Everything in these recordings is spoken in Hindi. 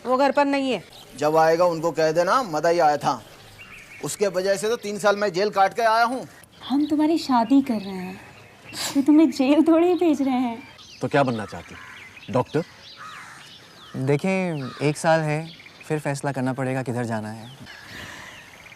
वो घर पर नहीं है। जब आएगा उनको कह देना मदाई आया था, उसके वजह से तो 3 साल मैं जेल काट के आया हूँ। हम तुम्हारी शादी कर रहे हैं, तो तुम्हें जेल थोड़ी ही भेज रहे हैं। तो क्या बनना चाहती, डॉक्टर? देखें, 1 साल है, फिर फैसला करना पड़ेगा किधर जाना है।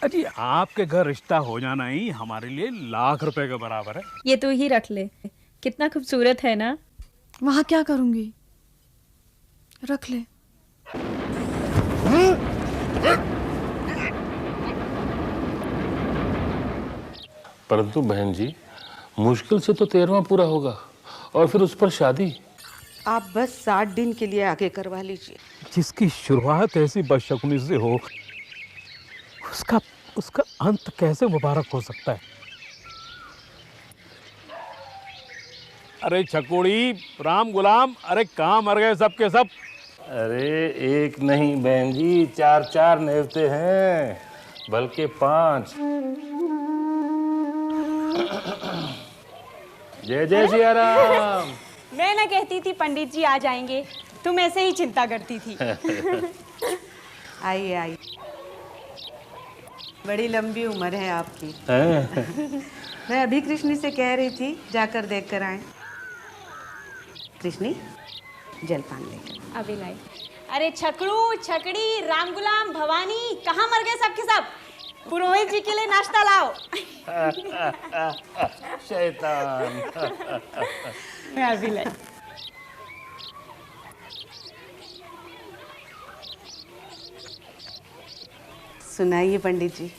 अजी आपके घर रिश्ता हो जाना ही हमारे लिए लाख रुपए के बराबर है। ये तो ही रख ले, कितना खूबसूरत है ना। वहाँ क्या करूंगी, रख ले। परंतु बहन जी, मुश्किल से तो 13वां पूरा होगा और फिर उस पर शादी। आप बस 60 दिन के लिए आगे करवा लीजिए। जिसकी शुरुआत ऐसी बदशकुनी से हो, उसका अंत कैसे मुबारक हो सकता है? अरे छकोड़ी, राम गुलाम, अरे कहाँ मर गए सब के सब? अरे एक नहीं बहन जी, 4 नेवते हैं, बल्कि 5। जय जय सिया राम। मैं ना कहती थी पंडित जी आ जाएंगे, तुम ऐसे ही चिंता करती थी। आइए आइए, बड़ी लंबी उम्र है आपकी। मैं अभी कृष्णी से कह रही थी जाकर देख कर आए। कृष्णी, जलपान लेकर। अभी लाई। अरे छकड़ू, छकड़ी, राम गुलाम, भवानी, कहाँ मर गए सब के सब? पुरोहित जी के लिए नाश्ता लाओ। शैतान। मैं अभी लाई। सुनाइए पंडित जी,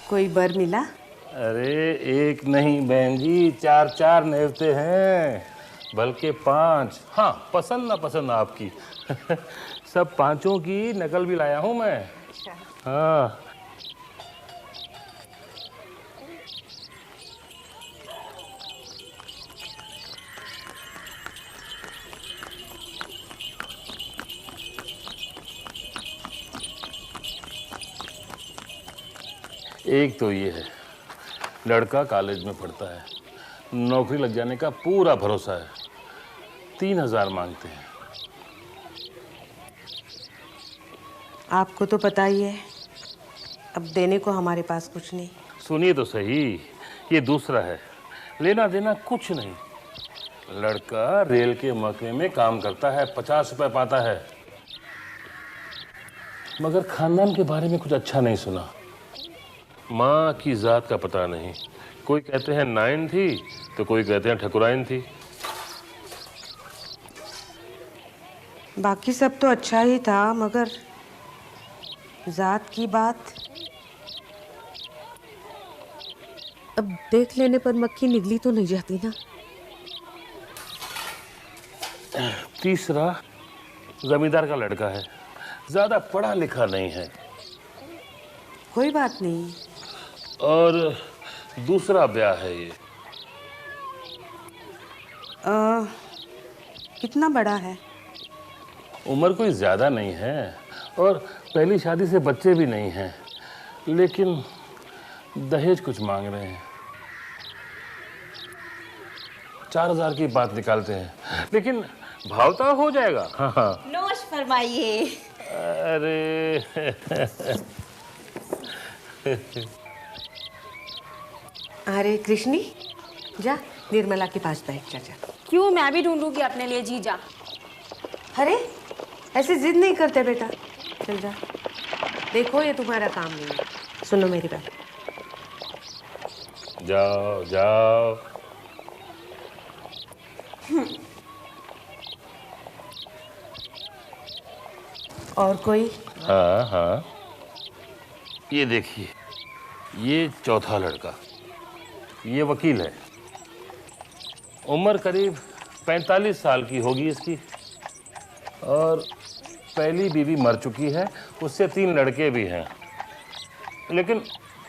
कोई बर मिला? अरे एक नहीं बहन जी, 4 नेवते हैं, बल्कि 5। हाँ, पसंद ना पसंद आपकी। सब 5 की नकल भी लाया हूँ मैं। हाँ। एक तो ये है, लड़का कॉलेज में पढ़ता है, नौकरी लग जाने का पूरा भरोसा है। 3000 मांगते हैं। आपको तो पता ही है, अब देने को हमारे पास कुछ नहीं। सुनिए तो सही, ये दूसरा है, लेना देना कुछ नहीं। लड़का रेल के महकमे में काम करता है, 50 रुपए पाता है, मगर खानदान के बारे में कुछ अच्छा नहीं सुना। माँ की जात का पता नहीं, कोई कहते हैं नाइन थी तो कोई कहते हैं ठकुराइन थी। बाकी सब तो अच्छा ही था, मगर जात की बात। अब देख लेने पर मक्खी निगली तो नहीं जाती ना। तीसरा जमींदार का लड़का है, ज्यादा पढ़ा लिखा नहीं है। कोई बात नहीं। और दूसरा ब्याह है ये। कितना बड़ा है? उम्र कोई ज्यादा नहीं है और पहली शादी से बच्चे भी नहीं हैं, लेकिन दहेज कुछ मांग रहे हैं। 4000 की बात निकालते हैं, लेकिन भावता हो जाएगा। हाँ। नोश फरमाइए। अरे अरे कृष्णी, जा निर्मला के पास बैठ जा। क्यों, मैं भी ढूंढूंगी अपने लिए जीजा। अरे ऐसे जिद नहीं करते बेटा, चल जा। देखो ये तुम्हारा काम नहीं है, सुनो मेरी बात। जाओ जाओ। और कोई? हाँ हाँ, ये देखिए, ये चौथा लड़का, ये वकील है। उम्र करीब 45 साल की होगी इसकी, और पहली बीवी मर चुकी है, उससे 3 लड़के भी हैं, लेकिन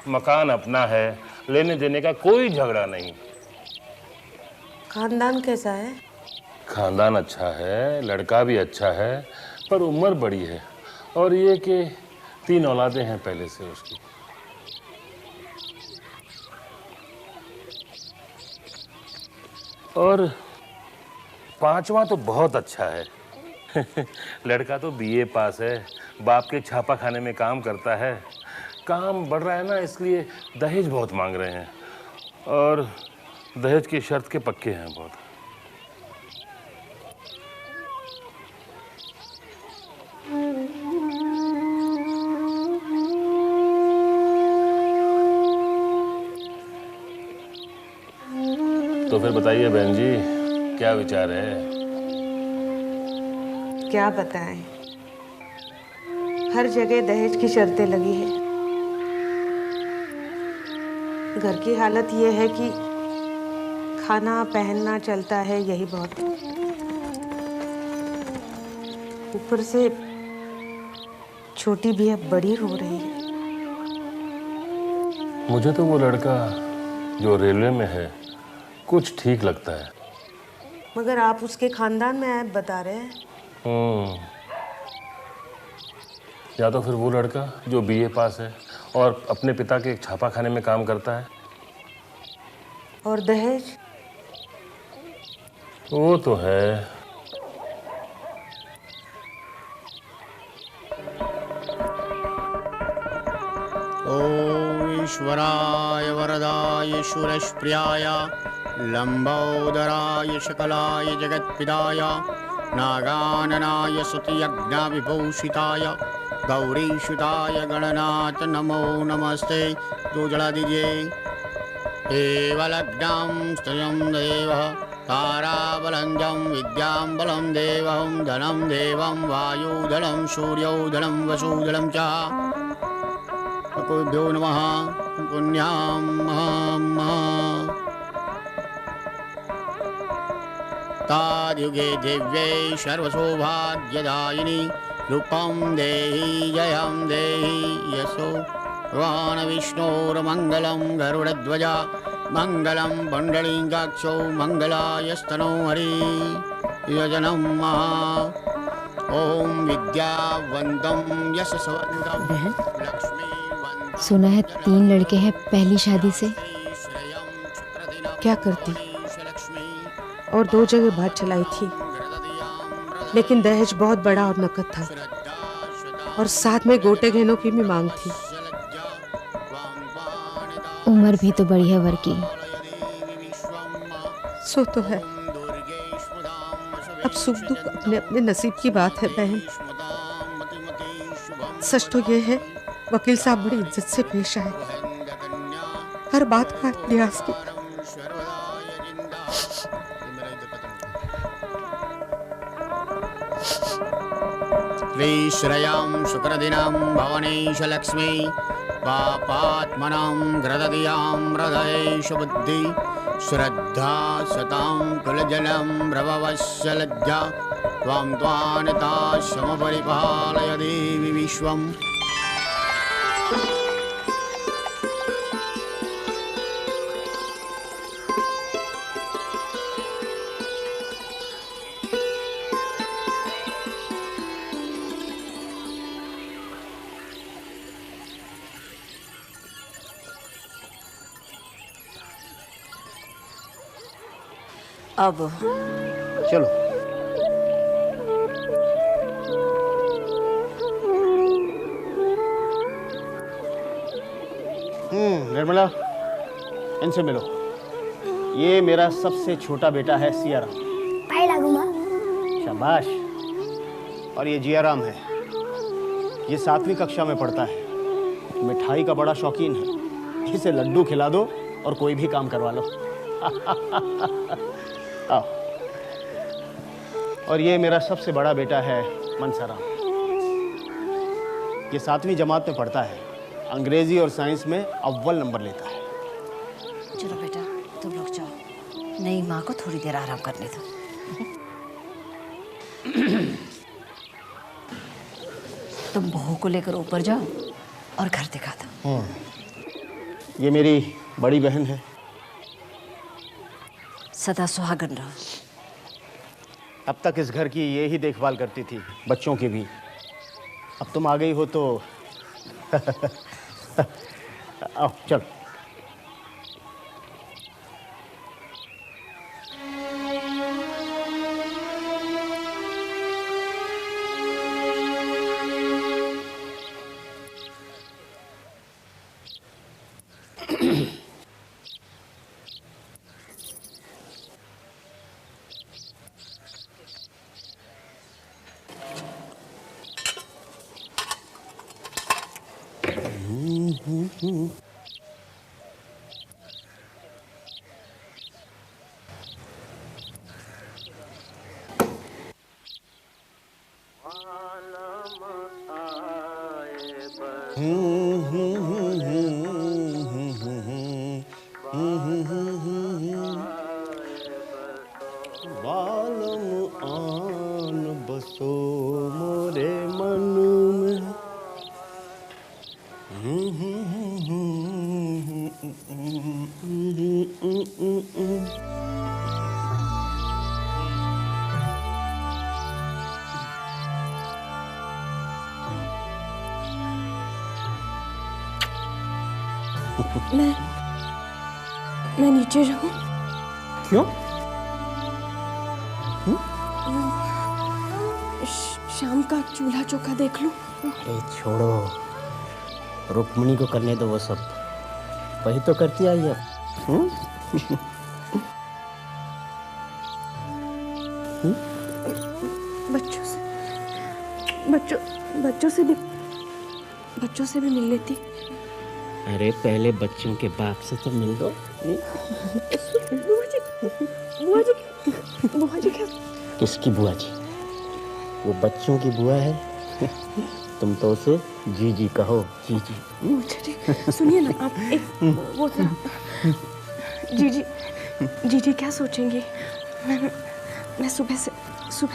मकान अपना है, लेने देने का कोई झगड़ा नहीं। खानदान कैसा है? खानदान अच्छा है, लड़का भी अच्छा है, पर उम्र बड़ी है, और ये कि 3 औलादें हैं पहले से उसकी। और 5वां तो बहुत अच्छा है, लड़का तो बीए पास है, बाप के छापा खाने में काम करता है। काम बढ़ रहा है ना, इसलिए दहेज बहुत मांग रहे हैं और दहेज की शर्त के पक्के हैं बहुत। तो फिर बताइए बहन जी, क्या विचार है? क्या बताएं, हर जगह दहेज की शर्तें लगी है। घर की हालत ये है कि खाना पहनना चलता है, यही बहुत है। ऊपर से छोटी भी अब बड़ी हो रही है। मुझे तो वो लड़का जो रेलवे में है कुछ ठीक लगता है। मगर आप उसके खानदान में ऐब बता रहे हैं। या तो फिर वो लड़का जो बीए पास है और अपने पिता के एक छापा खाने में काम करता है। और दहेज? वो तो है। ओम ईश्वराय वरदाय शूरप्रियाय लंबोदराय शकलाय जगत्पिदाय नागाननाय सुतियज्ञाविभूषिताय गौरीसुताय गणनाथ नमो नमस्ते। दो जला दीजिए। एवलग्नां स्तयं देवः ताराबलं विद्यां बलं देवं धनं देवं वायुदलं सूर्योदलं वसुदलं च। भ्यो नमः पुण्यां ताद्युगे दिव्ये सर्वसौभाग्यदायिनी रूपं देहि जयं देहि यशो भगवान् विष्णोर्मङ्गलं गरुडध्वजा मङ्गलं पुण्डरीकाक्षो मङ्गलायस्तनो हरि यजनं ओम विद्यावन्तं यशस्वन्तं लक्ष्मी। सुना है 3 लड़के हैं पहली शादी से। क्या करती, और 2 जगह बात चलाई थी, लेकिन दहेज बहुत बड़ा और नकद था, और साथ में गोटे गहनों की भी मांग थी। उम्र भी तो बड़ी है वर की। सो तो है, अब सुख दुख अपने अपने नसीब की बात है बहन। सच तो ये है, वकील साहब बड़ी इज्जत से पेश आए, हर बात का प्रयास किया। श्रेयां शुक्रदिनं भवनेश लक्ष्मी पापात्मनां हृदयां हृदयेश बुद्धि श्रद्धा सतां कुलजलं प्रभवस्य लज्जा त्वां त्वानता समपरिपालय देवी विश्वम्। अब चलो। निर्मला, इनसे मिलो। ये मेरा सबसे छोटा बेटा है सियाराम। शाबाश। और ये जियाराम है, ये 7वीं कक्षा में पढ़ता है, मिठाई का बड़ा शौकीन है। इसे लड्डू खिला दो और कोई भी काम करवा लो। आओ। और ये मेरा सबसे बड़ा बेटा है मनसाराम। ये 7वीं जमात में पढ़ता है, अंग्रेजी और साइंस में अव्वल नंबर लेता है। चलो बेटा, तुम लोग जाओ, नई माँ को थोड़ी देर आराम करने दो। तुम बहू को लेकर ऊपर जाओ और घर दिखा दो। ये मेरी बड़ी बहन है। सदा सुहागन रहो। अब तक इस घर की ये ही देखभाल करती थी, बच्चों की भी। अब तुम आ गई हो तो आओ चल। बालम आन बसो मोरे मन में। मैं नीचे जाऊं? क्यों? शाम का चूल्हा चौका देख लूं? अरे छोड़ो, रुक्मिणी को करने दो वो सब, वही तो करती आई है। बच्चों से भी मिल लेती। अरे पहले बच्चों के बाप से तो मिल दो। बुआ जी क्या? किसकी बुआ जी? वो बच्चों की बुआ है। तुम तो उसे जीजी कहो, जीजी। अच्छा सुनिए ना आप, एक वो था जीजी क्या सोचेंगी? मैं सुबह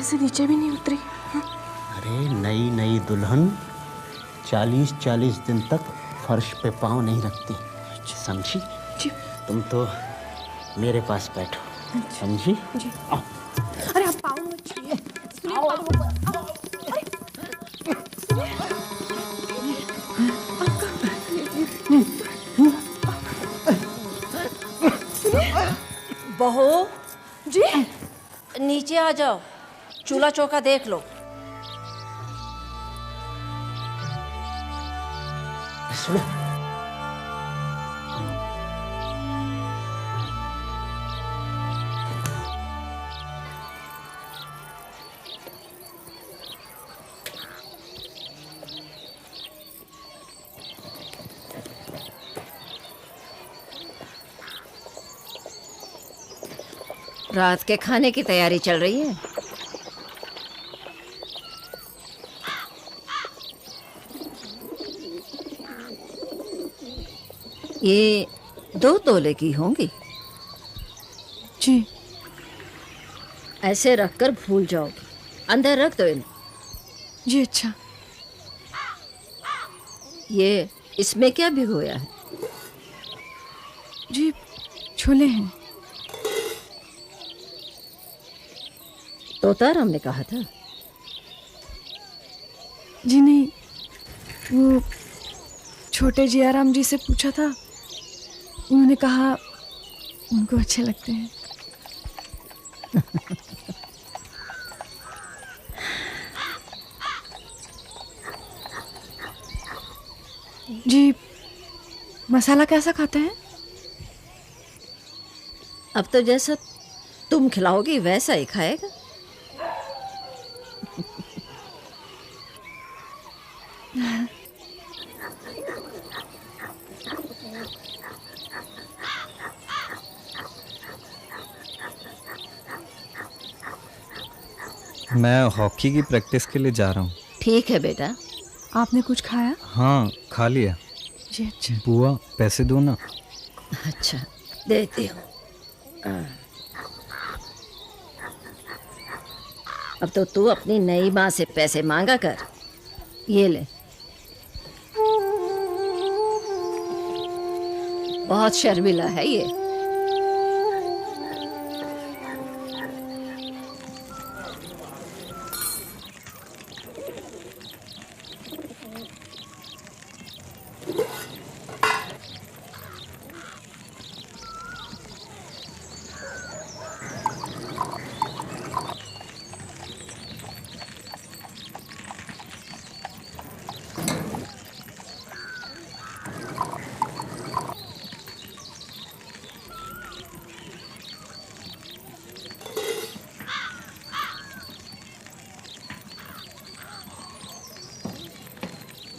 से नीचे भी नहीं उतरी। अरे नई दुल्हन 40 दिन तक फर्श पे पाँव नहीं रखती, समझी? जी। तुम तो मेरे पास बैठो, समझी? जी। अरे आप पाँव मत छूइए। बहू जी, नीचे आ जाओ, चूल्हा चौका देख लो। सुनो, रात के खाने की तैयारी चल रही है। ये 2 तोले की होंगी। जी। ऐसे रखकर भूल जाओगी, अंदर रख दो इन्हें। जी अच्छा। ये इसमें क्या भिगोया है? जी छोले हैं। तोताराम ने कहा था। जी नहीं, वो छोटे जियाराम जी से पूछा था, उन्होंने कहा उनको अच्छे लगते हैं। जी मसाला कैसा खाते हैं? अब तो जैसा तुम खिलाओगी वैसा ही खाएगा। मैं हॉकी की प्रैक्टिस के लिए जा रहा हूँ। ठीक है बेटा। आपने कुछ खाया? हाँ खा लिया। जी अच्छा। बुआ पैसे दो ना। अच्छा देती हूँ। अब तो तू अपनी नई माँ से पैसे मांगा कर। ये ले। बहुत शर्मिला है ये।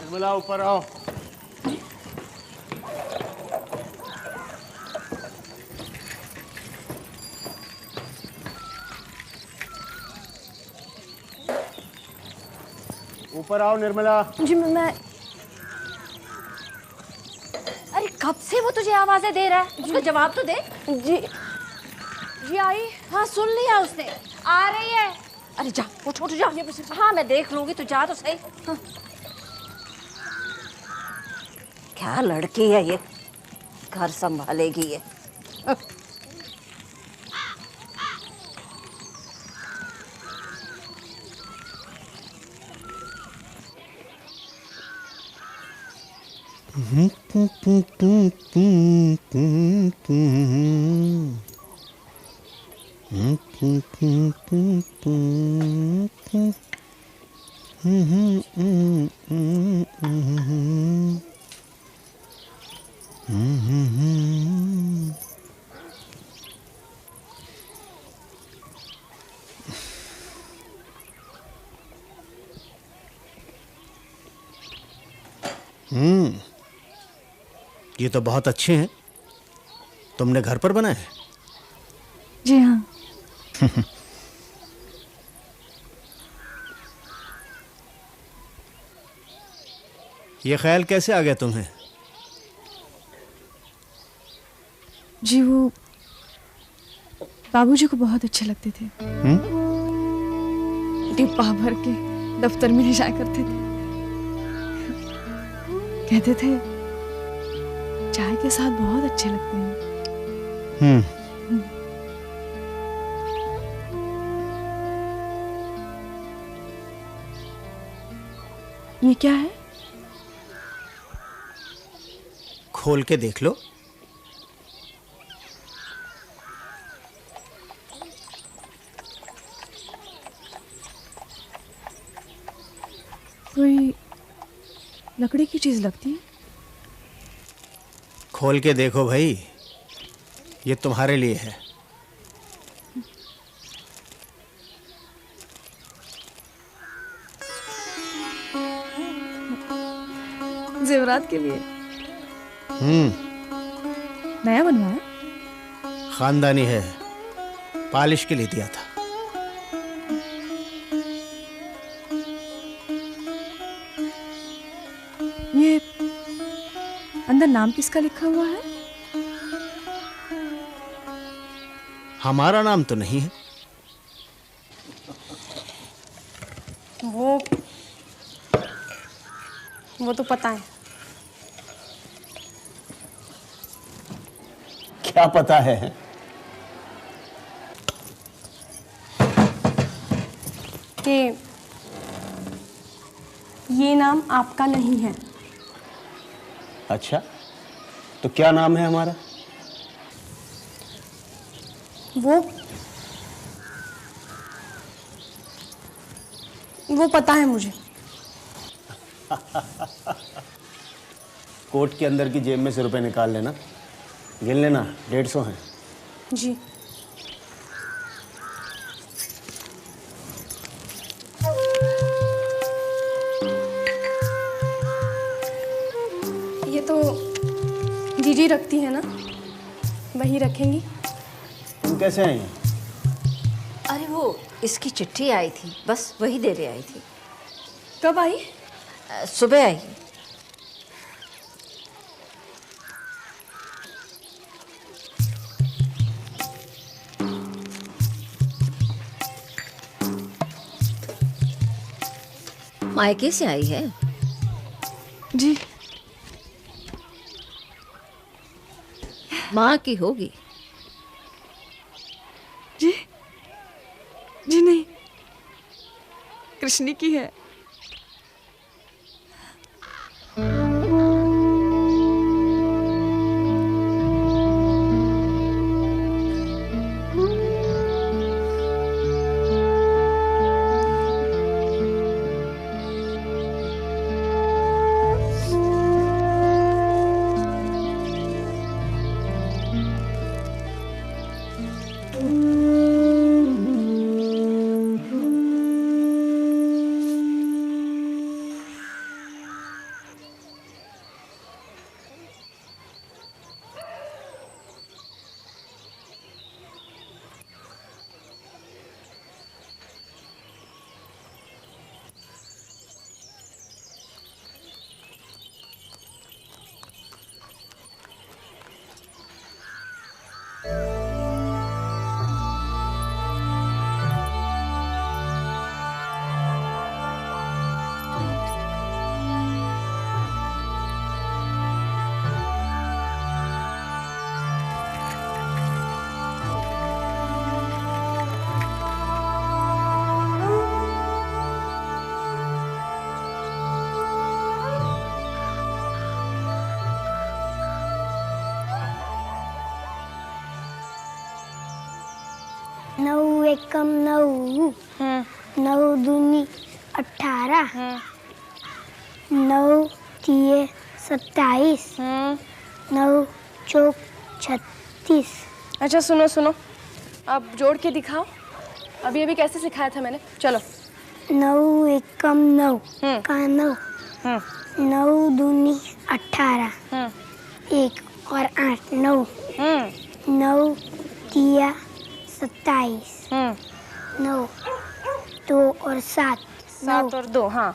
निर्मला ऊपर आओ। ऊपर आओ निर्मला। जी मैं अरे कब से वो तुझे आवाजें दे रहा है, उसका जवाब तो दे। जी जी आई। हाँ सुन लिया उसने, आ रही है। अरे जा उठ उठ जा। हाँ मैं देख लूंगी, तू जा तो सही। हाँ। क्या लड़की है ये, घर संभालेगी ये। ये तो बहुत अच्छे हैं। तुमने घर पर बनाए? जी हाँ। ये ख्याल कैसे आ गया तुम्हें? जी वो बाबूजी को बहुत अच्छे लगते थे। डिब्बा भर के दफ्तर में ले जाया करते थे। कहते थे चाय के साथ बहुत अच्छे लगते हैं। ये क्या है? खोल के देख लो। कोई लकड़ी की चीज लगती है। खोल के देखो भाई, ये तुम्हारे लिए है। जेवरात के लिए। नया बनवाया? खानदानी है, पालिश के लिए दिया था। ये अंदर नाम किसका लिखा हुआ है? हमारा नाम तो नहीं है। वो तो पता है। क्या पता है? कि ये नाम आपका नहीं है। अच्छा, तो क्या नाम है हमारा? वो पता है मुझे। कोट के अंदर की जेब में से रुपए निकाल लेना, गिन लेना, 150 हैं। जी। ये तो जीजी रखती है ना, वही रखेंगी। तुम कैसे आई? अरे वो इसकी चिट्ठी आई थी, बस वही देने आई थी। कब आई? सुबह आई। मायके से आई है। जी। माँ की होगी। जी जी नहीं, कृष्णी की है। 9 एकम 9, 9 दूनी 18, 9 तिये 27, 9 चौक 36। अच्छा सुनो सुनो, अब जोड़ के दिखाओ। अभी अभी कैसे सिखाया था मैंने, चलो। 9 एकम 9 का 9, 9 दूनी 18, 1 और 8 9, 9 तिया 27, 9 2 और 7, 7 और 2, हाँ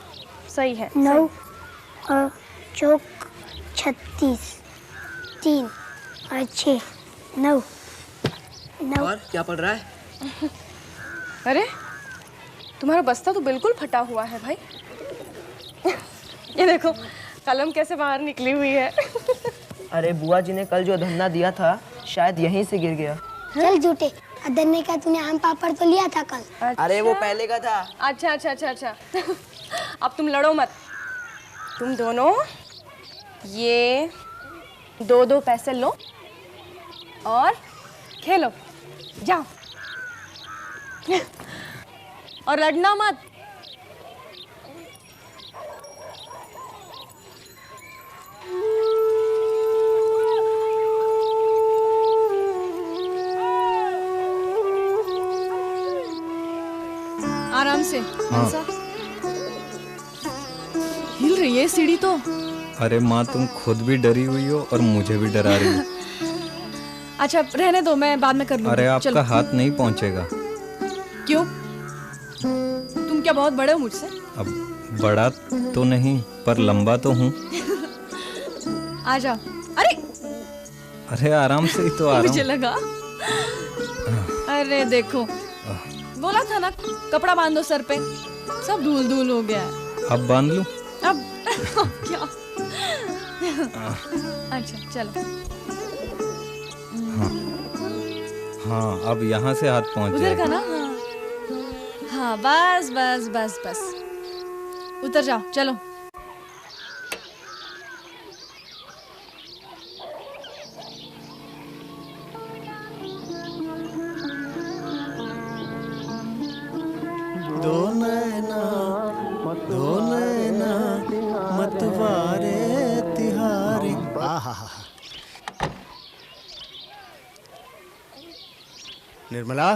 सही है। 9 और चौक 36, 3 और 6 9। और क्या पढ़ रहा है? अरे तुम्हारा बस्ता तो बिल्कुल फटा हुआ है भाई। ये देखो कलम कैसे बाहर निकली हुई है। अरे बुआ जी ने कल जो धन्ना दिया था शायद यहीं से गिर गया। चल झूठे, अदर ने कहा तूने आम पापड़ तो लिया था कल। अच्छा? अरे वो पहले का था। अच्छा अच्छा अच्छा अच्छा। अब तुम लड़ो मत, तुम दोनों ये 2-2 पैसे लो और खेलो, जाओ। और लड़ना मत। आराम से। हाँ। हिल रही है सीढ़ी तो। अरे माँ, तुम खुद भी डरी हुई हो और मुझे भी डरा रही हो। अच्छा रहने दो, मैं बाद में कर लूंगी। अरे आपका चलो। हाथ नहीं पहुँचेगा। क्यों? तुम क्या बहुत बड़े हो मुझसे? अब बड़ा तो नहीं पर लंबा तो हूँ। आ जाओ। अरे अरे आराम से ही तो आ रहा मुझे हूँ। लगा। अरे देखो, बोला था ना कपड़ा बांधो सर पे, सब धूल धूल हो गया है। अब बांध लूं? अब क्या? अच्छा चलो। हाँ हाँ, अब यहाँ से हाथ पहुँच उधर जाएगा। का ना? हाँ बस बस बस बस, उतर जाओ, चलो। दो नैना मतवारे तिहारी। आहा। निर्मला।